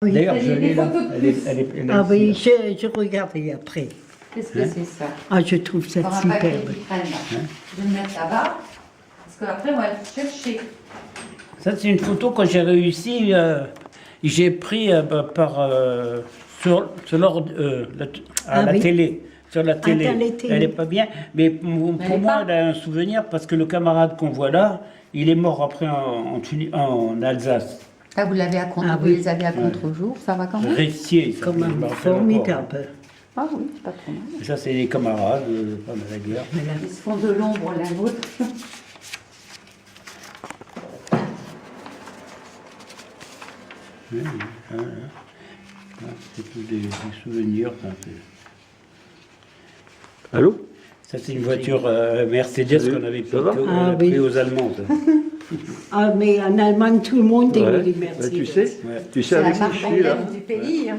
Oui. D'ailleurs, je l'ai là. photos de Elle est Ah ici, oui, là. je regardais après. Qu'est-ce que c'est ça? Ah, je trouve ça Encore un paquet superbe. qui traîne là. Je vais le mettre là-bas. Parce qu'après, on va le chercher. Ça, c'est une photo que j'ai réussi. J'ai pris à la oui. télé. Sur la télé. dans les télés. Elle n'est pas bien. Mais pour moi, elle a un souvenir parce que le camarade qu'on voit là, il est mort après en Alsace. Ah, vous l'avez à contre, Ah vous oui. les avez à contre-jour, ça va quand même? Restier. ça Quand s'appelle, je même me rappelle encore. formidable. Ah oui, c'est pas trop mal. Et ça, c'est les camarades pendant la guerre. Voilà. Ils se font de l'ombre l'un l'autre. Oui, voilà. Ah, c'est tous des souvenirs. Ça, Allô? ça, c'est une voiture Mercedes Salut, qu'on avait ça va pris oui. aux Allemands. ça. Ah, mais en Allemagne, tout le monde aimait Ouais. les Bah, Mercedes. tu sais, Ouais. tu sais C'est la avec qui marque je suis là? du pays. Hein.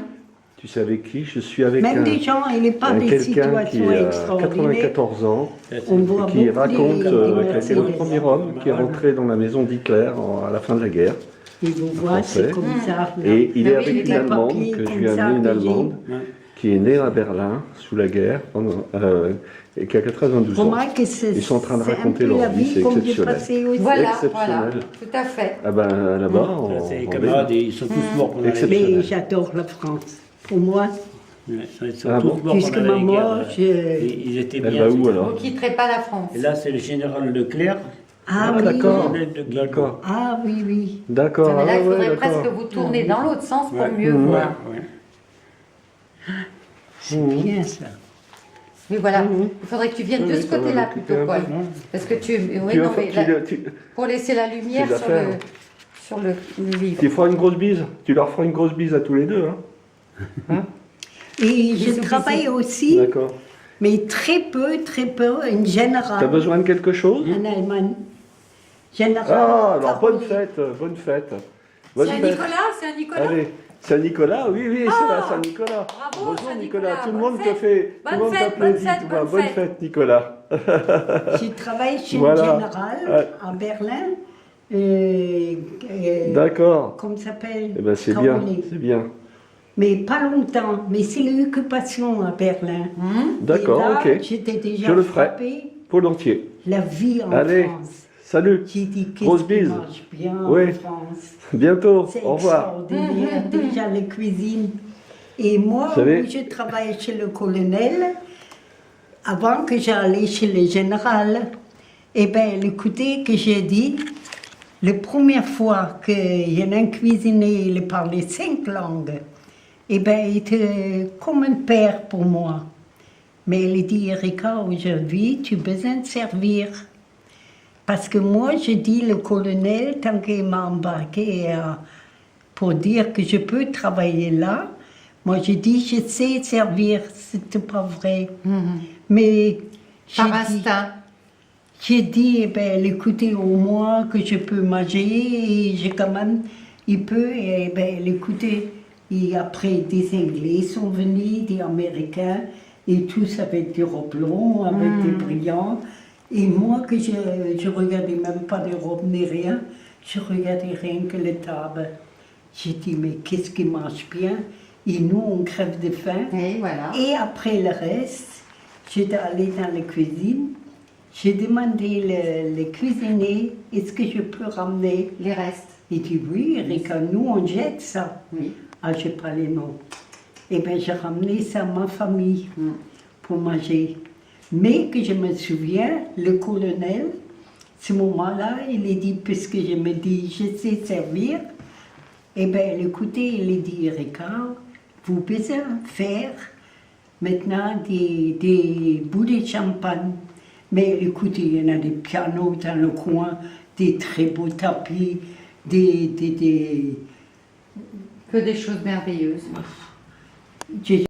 Tu sais avec qui? Je suis avec Même des gens, il n'est pas des quelqu'un qui situations a extraordinaires. 94 ans On voit et qui beaucoup raconte des qu'il a été le Mercedes. premier homme qui est rentré dans la maison d'Hitler à la fin de la guerre. Et vous voyez, Français. c'est comme ça. là. Et il Mais est oui, avec il une est Allemande papier que je comme lui ai ça, amené, une que Allemande Ouais. qui est née à Berlin sous la guerre et qui a 92 ans. Remarque que c'est Ils sont en train de c'est un raconter peu leur la vie, c'est comme j'ai exceptionnel. passé aussi. Voilà, Exceptionnel. voilà, tout à fait. Ah ben là-bas, Ça, c'est les en camarades, Belgique. et ils sont tous morts pendant la Exceptionnel. guerre. Mais j'adore la France. Pour moi, Ouais, ils sont Ah tous bon? morts Jusque pendant la ma guerre. mort, Ils étaient Elle bien. va où Vous alors? ne quitterez pas la France. Et là, c'est le général Leclerc. ah oui, d'accord. colonel de Guillemot. D'accord. ah oui, oui. D'accord. Mais là, ah il ouais, faudrait presque d'accord. vous tourner dans l'autre sens pour Ouais. mieux Mmh. voir. Ouais. C'est bien ça. Mais voilà, Mhm. il faudrait que tu viennes de Oui, ce ça va côté-là m'occuper plutôt, un Paul. peu. Parce que tu... Oui, Tu non, vas mais faire- là, tu- pour laisser la lumière Tu vas faire. sur le livre. Tu feras une grosse bise. Tu leur feras une grosse bise à tous les deux. Hein? Et je Bisous, travaille aussi, D'accord. mais très peu, en général. T'as besoin de quelque chose? En Allemagne. Général. Ah, alors bonne Caroline. fête, bonne fête. Bonne C'est un fête. Nicolas, c'est un Nicolas. Allez, Saint-Nicolas, oui, oui, c'est Ah, la Saint-Nicolas. bravo, Bonjour Saint-Nicolas, Nicolas, tout le bonne monde te fête. fait, tout Bonne le monde fête, t'applaudit, bonne fête, tu vois. bonne Bonne fête. fête Nicolas. Je travaille chez Voilà. le général à Berlin. D'accord. Comment ça s'appelle? Eh ben c'est bien, Caroline. c'est bien. Mais pas longtemps. Mais c'est l'occupation à Berlin. D'accord, Et là, ok. j'étais déjà Je le ferai. frappée. Volontiers. La vie en Allez, France. salut. J'ai dit Grosse qu'est-ce qui bise. marche bien Oui. en France. Bientôt. C'est Au revoir. extraordinaire, déjà la cuisine. Et moi, Vous savez- où je travaillais chez le colonel, avant que j'allais chez le général, eh bien, écoutez que j'ai dit, la première fois qu'il y en a un cuisinier, il parlait 5 langues, eh bien, il était comme un père pour moi. Mais il dit, Erika, aujourd'hui, tu as besoin de servir. Parce que moi, je dis, le colonel, tant qu'il m'a embarqué pour dire que je peux travailler là, moi, je dis, je sais servir, c'était pas vrai. Mais j'ai Par dit, instinct. j'ai dit, eh ben, écoutez, au moins que je peux manger, et j'ai quand même, il peut, et ben, écoutez, et après, des Anglais sont venus, des Américains, et tous avec des robes longues, avec des brillants. Et moi, que je regardais même pas des robes ni rien, je regardais rien que les tables. J'ai dit, mais qu'est-ce qui marche bien? Et nous, on crève de faim. Et voilà. Et après le reste, j'étais allée dans la cuisine. J'ai demandé le cuisinier, est-ce que je peux ramener? Les restes. Il dit, oui, Erika, nous, on jette ça. Oui. Ah, j'ai pas les noms. Eh bien, j'ai ramené ça à ma famille pour manger. Mais que je me souviens, le colonel, ce moment-là, il a dit, puisque je me dis, je sais servir, eh bien, écoutez, il a dit, Erika, vous pouvez faire maintenant des bouteilles de champagne. Mais écoutez, il y en a des pianos dans le coin, des très beaux tapis, Que des choses merveilleuses. j'ai